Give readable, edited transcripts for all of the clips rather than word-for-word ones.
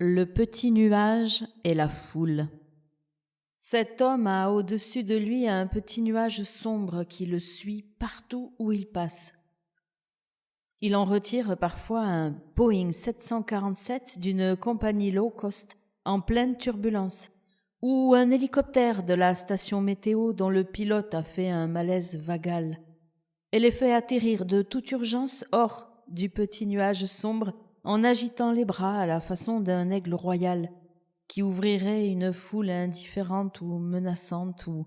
Le petit nuage et la foule. Cet homme a au-dessus de lui un petit nuage sombre qui le suit partout où il passe. Il en retire parfois un Boeing 747 d'une compagnie low cost en pleine turbulence, ou un hélicoptère de la station météo dont le pilote a fait un malaise vagal, et les fait atterrir de toute urgence hors du petit nuage sombre en agitant les bras à la façon d'un aigle royal qui ouvrirait une foule indifférente ou menaçante ou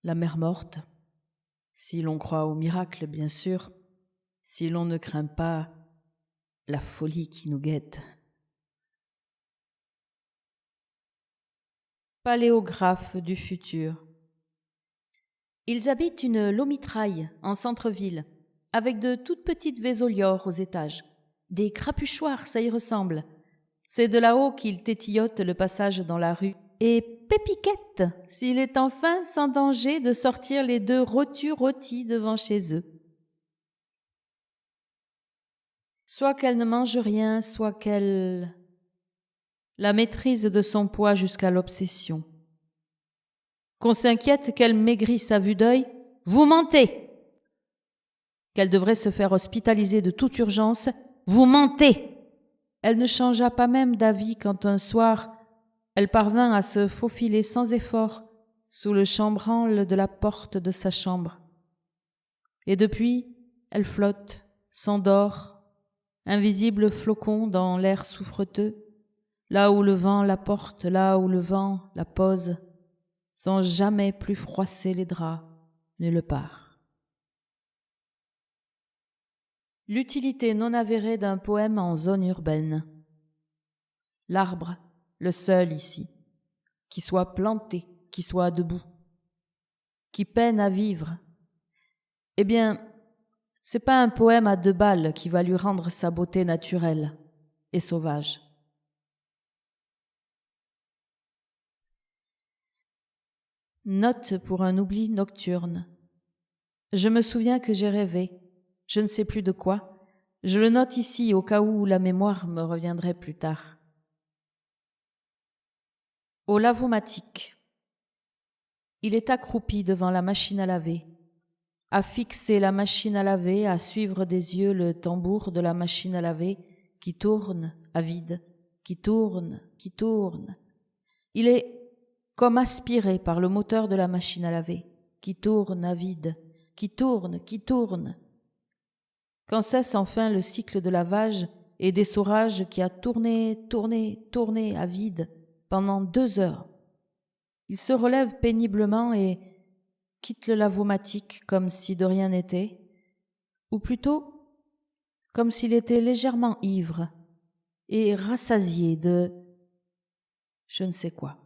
la mer morte, si l'on croit au miracle, bien sûr, si l'on ne craint pas la folie qui nous guette. Paléographes du futur. Ils habitent une lomitraille en centre-ville, avec de toutes petites vésoliores aux étages. Des crapuchoirs, ça y ressemble. C'est de là-haut qu'ils tétillotent le passage dans la rue. Et pépiquette, s'il est enfin sans danger de sortir les deux rôtis devant chez eux. Soit qu'elle ne mange rien, soit qu'elle la maîtrise de son poids jusqu'à l'obsession. Qu'on s'inquiète qu'elle maigrisse à vue d'œil, vous mentez. Qu'elle devrait se faire hospitaliser de toute urgence, vous mentez. Elle ne changea pas même d'avis quand un soir, elle parvint à se faufiler sans effort sous le chambranle de la porte de sa chambre. Et depuis, elle flotte, s'endort, invisible flocon dans l'air souffreteux, là où le vent la porte, là où le vent la pose, sans jamais plus froisser les draps, nulle part. L'utilité non avérée d'un poème en zone urbaine. L'arbre, le seul ici, qui soit planté, qui soit debout, qui peine à vivre. Eh bien, c'est pas un poème à 2 balles qui va lui rendre sa beauté naturelle et sauvage. Note pour un oubli nocturne. Je me souviens que j'ai rêvé, je ne sais plus de quoi. Je le note ici au cas où la mémoire me reviendrait plus tard. Au lavomatique. Il est accroupi devant la machine à laver, à fixer la machine à laver, à suivre des yeux le tambour de la machine à laver qui tourne à vide, qui tourne, qui tourne. Il est comme aspiré par le moteur de la machine à laver, qui tourne à vide, qui tourne, qui tourne. Quand cesse enfin le cycle de lavage et d'essorage qui a tourné, tourné, tourné à vide pendant 2 heures, il se relève péniblement et quitte le lavomatique comme si de rien n'était, ou plutôt comme s'il était légèrement ivre et rassasié de je ne sais quoi.